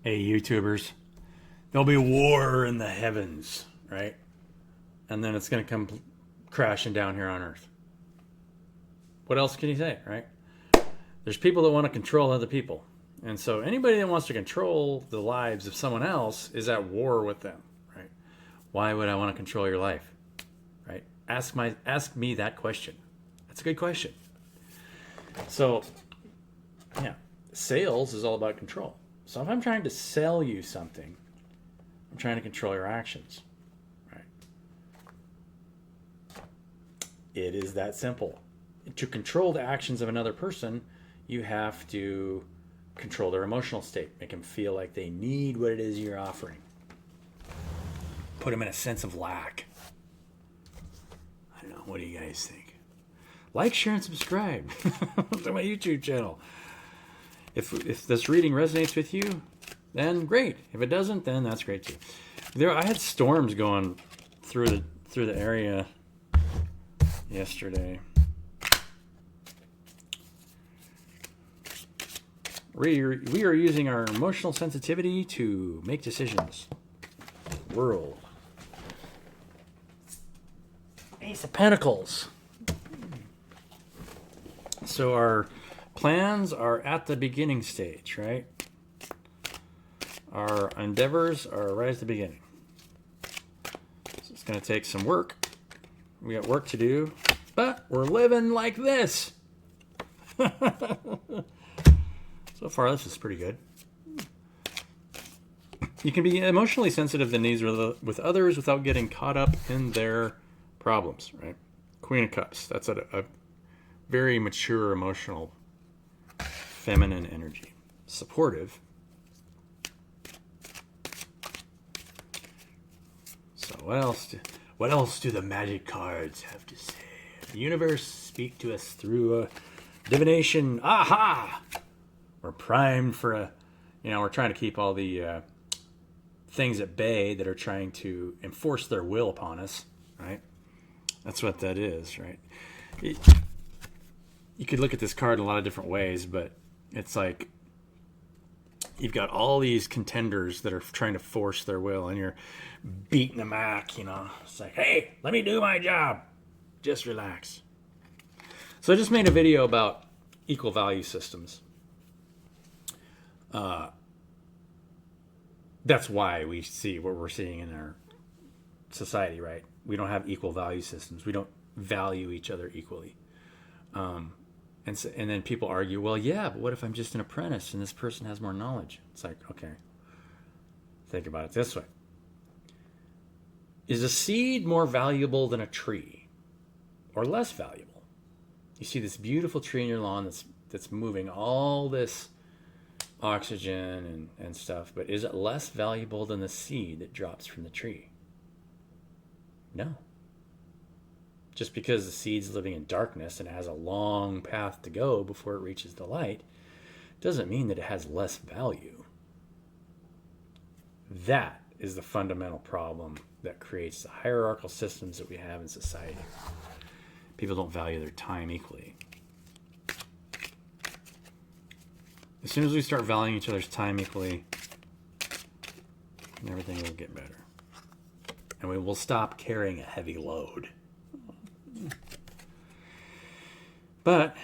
Hey, YouTubers, there'll be war in the heavens, right? And then it's going to come crashing down here on Earth. What else can you say, right? There's people that want to control other people. And so anybody that wants to control the lives of someone else is at war with them, right? Why would I want to control your life, right? Ask me that question. That's a good question. So, yeah, sales is all about control. So if I'm trying to sell you something, I'm trying to control your actions, right? It is that simple. To control the actions of another person, you have to control their emotional state, make them feel like they need what it is you're offering. Put them in a sense of lack. I don't know. What do you guys think? Like, share, and subscribe to my YouTube channel. If this reading resonates with you, then great. If it doesn't, then that's great too. I had storms going through the area yesterday. We are using our emotional sensitivity to make decisions. World. Ace of Pentacles. So our plans are at the beginning stage, right? Our endeavors are right at the beginning. So it's going to take some work. We got work to do, but we're living like this. So far, this is pretty good. You can be emotionally sensitive to needs with others without getting caught up in their problems, right? Queen of Cups. That's a very mature, emotional, feminine energy. Supportive. So what else do the magic cards have to say? The universe speak to us through a divination. Aha! We're primed for we're trying to keep all the things at bay that are trying to enforce their will upon us, right? That's what that is, right? You could look at this card in a lot of different ways, but it's like you've got all these contenders that are trying to force their will, and you're beating them back, It's like, hey, let me do my job. Just relax. So I just made a video about equal value systems. That's why we see what we're seeing in our society, right? We don't have equal value systems. We don't value each other equally. And then people argue, well, yeah, but what if I'm just an apprentice and this person has more knowledge? It's like, okay, think about it this way. Is a seed more valuable than a tree or less valuable? You see this beautiful tree in your lawn that's moving all this oxygen and stuff, but is it less valuable than the seed that drops from the tree? No. Just because the seed's living in darkness and it has a long path to go before it reaches the light doesn't mean that it has less value. That is the fundamental problem that creates the hierarchical systems that we have in society. People don't value their time equally. As soon as we start valuing each other's time equally, everything will get better. And we will stop carrying a heavy load. But,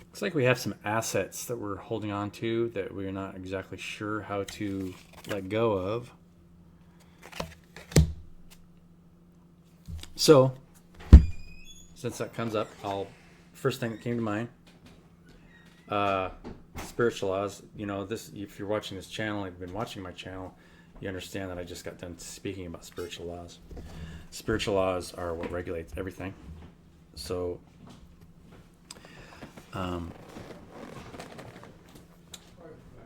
looks like we have some assets that we're holding on to that we're not exactly sure how to let go of. So, since that comes up, first thing that came to mind, spiritual laws. If you're watching this channel, you've been watching my channel, you understand that I just got done speaking about spiritual laws. Spiritual laws are what regulates everything. So,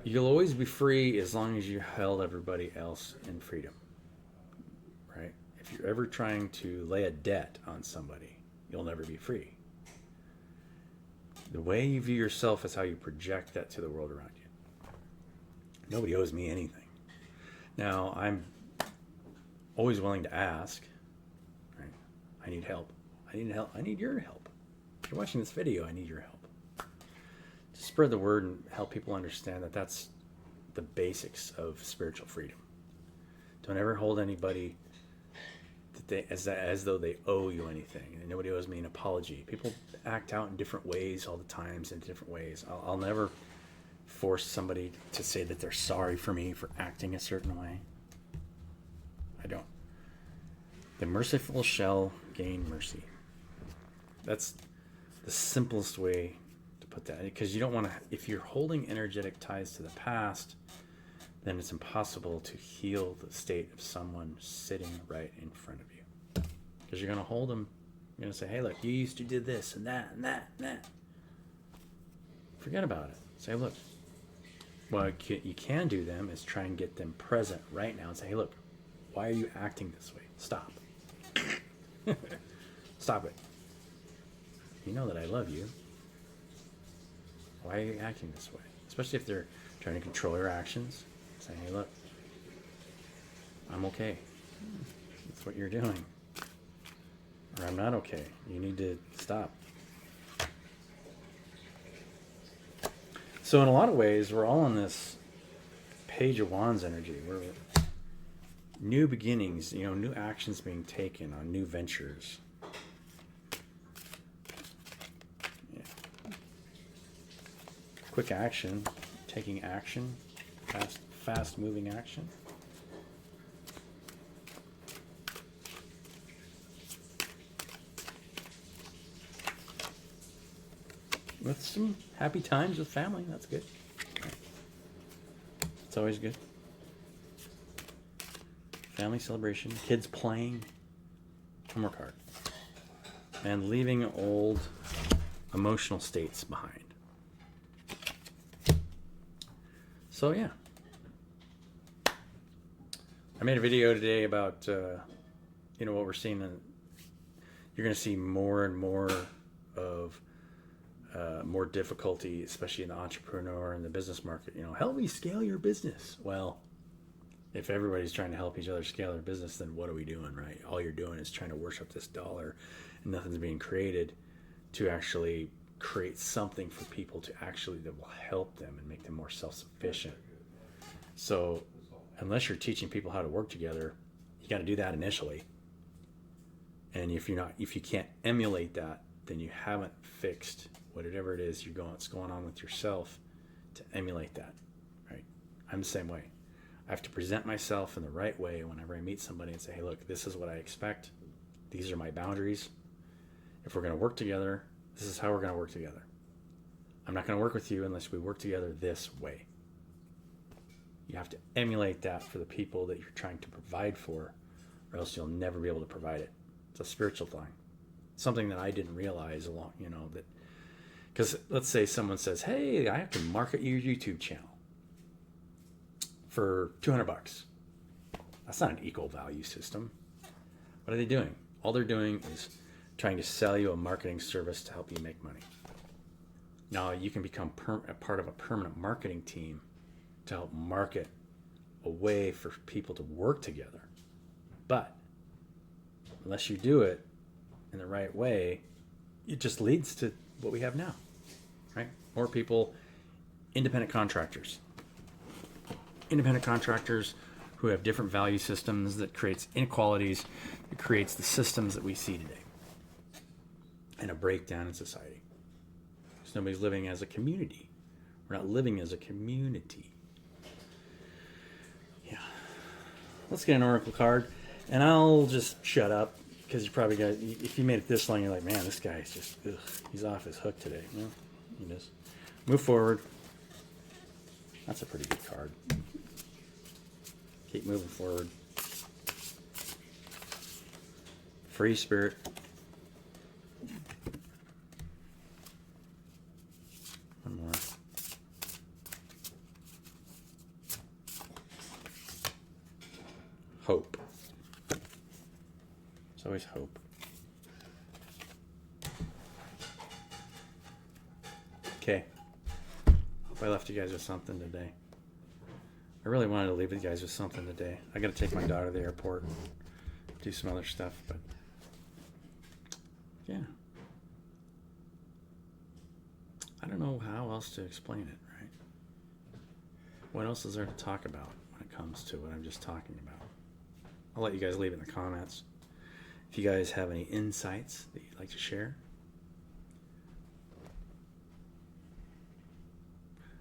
you'll always be free as long as you held everybody else in freedom, right? If you're ever trying to lay a debt on somebody, you'll never be free. The way you view yourself is how you project that to the world around you. Nobody owes me anything. Now, I'm always willing to ask. Right? I need help. I need help. I need your help. If you're watching this video, I need your help. To spread the word and help people understand that that's the basics of spiritual freedom. Don't ever hold anybody as though they owe you anything. And nobody owes me an apology. People act out in different ways all the times, in different ways. I'll never force somebody to say that they're sorry for me for acting a certain way. I don't. The merciful shall gain mercy. That's the simplest way to put that. Because you don't want to, if you're holding energetic ties to the past, then it's impossible to heal the state of someone sitting right in front of you. Because you're going to hold them, you're going to say, hey, look, you used to do this and that and that and that. Forget about it. Say, look, what you can do them is try and get them present right now and say, hey, look, why are you acting this way? Stop. Stop it. You know that I love you. Why are you acting this way? Especially if they're trying to control your actions. Saying, hey, look, I'm okay. That's what you're doing. Or I'm not okay. You need to stop. So in a lot of ways, we're all on this Page of Wands energy. We're new beginnings, new actions being taken on new ventures. Yeah. Quick action, taking action, fast moving action. With some happy times with family, that's good. It's always good. Family celebration, kids playing, one more card. And leaving old emotional states behind. So yeah. I made a video today about, what we're seeing. You're going to see more and more of more difficulty, especially in the entrepreneur and the business market. Help me scale your business. Well, if everybody's trying to help each other scale their business, then what are we doing, right? All you're doing is trying to worship this dollar, and nothing's being created to actually create something for people that will help them and make them more self-sufficient. So unless you're teaching people how to work together, you got to do that initially. And if you can't emulate that, then you haven't fixed whatever it is what's going on with yourself to emulate that, right? I'm the same way. I have to present myself in the right way whenever I meet somebody and say, hey, look, this is what I expect. These are my boundaries. If we're going to work together, this is how we're going to work together. I'm not going to work with you unless we work together this way. You have to emulate that for the people that you're trying to provide for, or else you'll never be able to provide it. It's a spiritual thing. Something that I didn't realize because let's say someone says, hey, I have to market your YouTube channel for $200. That's not an equal value system. What are they doing? All they're doing is trying to sell you a marketing service to help you make money. Now you can become a part of a permanent marketing team to help market a way for people to work together. But unless you do it in the right way, it just leads to what we have now, right? More people, independent contractors who have different value systems that creates inequalities, it creates the systems that we see today and a breakdown in society. Because nobody's living as a community. We're not living as a community. Yeah. Let's get an oracle card, and I'll just shut up. Because you probably got, if you made it this long, you're like, man, this guy is just, he's off his hook today. Well, he does. Move forward. That's a pretty good card. Keep moving forward. Free spirit. One more. Hope. Always hope. Okay. Hope I left you guys with something today. I really wanted to leave you guys with something today. I got to take my daughter to the airport, do some other stuff, but yeah. I don't know how else to explain it, right? What else is there to talk about when it comes to what I'm just talking about? I'll let you guys leave it in the comments. If you guys have any insights that you'd like to share.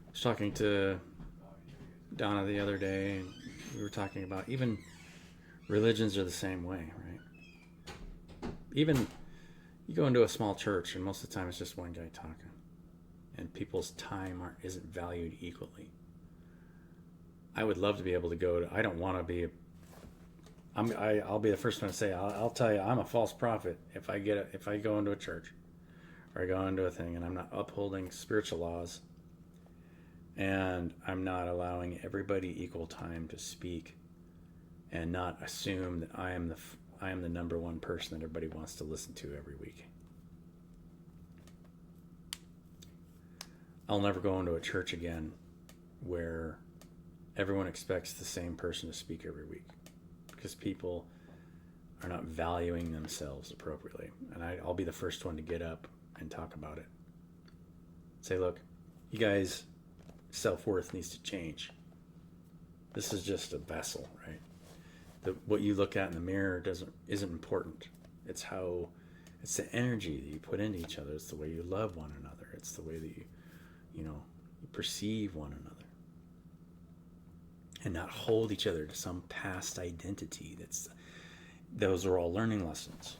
I was talking to Donna the other day, and we were talking about even religions are the same way, right? Even you go into a small church, and most of the time it's just one guy talking, and people's time isn't valued equally. I would love to be able to go to. I don't want to be. I'll be the first one to say. I'll tell you, I'm a false prophet if I go into a church, or I go into a thing, and I'm not upholding spiritual laws, and I'm not allowing everybody equal time to speak, and not assume that I am the number one person that everybody wants to listen to every week. I'll never go into a church again where everyone expects the same person to speak every week, because people are not valuing themselves appropriately. And I'll be the first one to get up and talk about it. Say, look, you guys, self-worth needs to change. This is just a vessel, right? What you look at in the mirror isn't important. It's the energy that you put into each other. It's the way you love one another. It's the way that you perceive one another. And not hold each other to some past identity. Those are all learning lessons.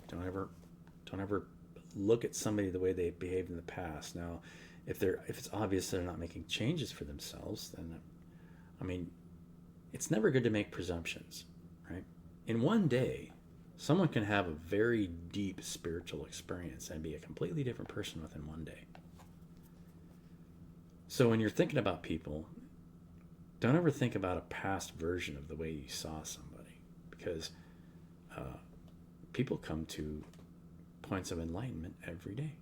Don't ever look at somebody the way they behaved in the past. Now, if it's obvious they're not making changes for themselves, then it's never good to make presumptions, right? In one day, someone can have a very deep spiritual experience and be a completely different person within one day. So when you're thinking about people, don't ever think about a past version of the way you saw somebody, because people come to points of enlightenment every day.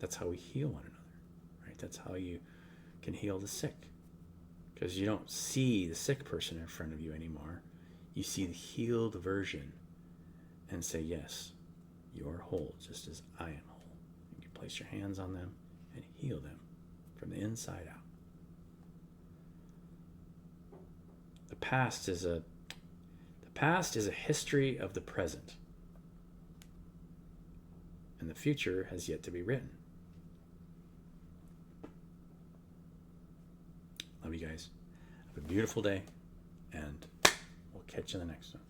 That's how we heal one another, right? That's how you can heal the sick, because you don't see the sick person in front of you anymore. You see the healed version and say, yes, you are whole just as I am whole. And you place your hands on them and heal them from the inside out. The past is a history of the present, and the future has yet to be written. Love you guys. Have a beautiful day, and we'll catch you in the next one.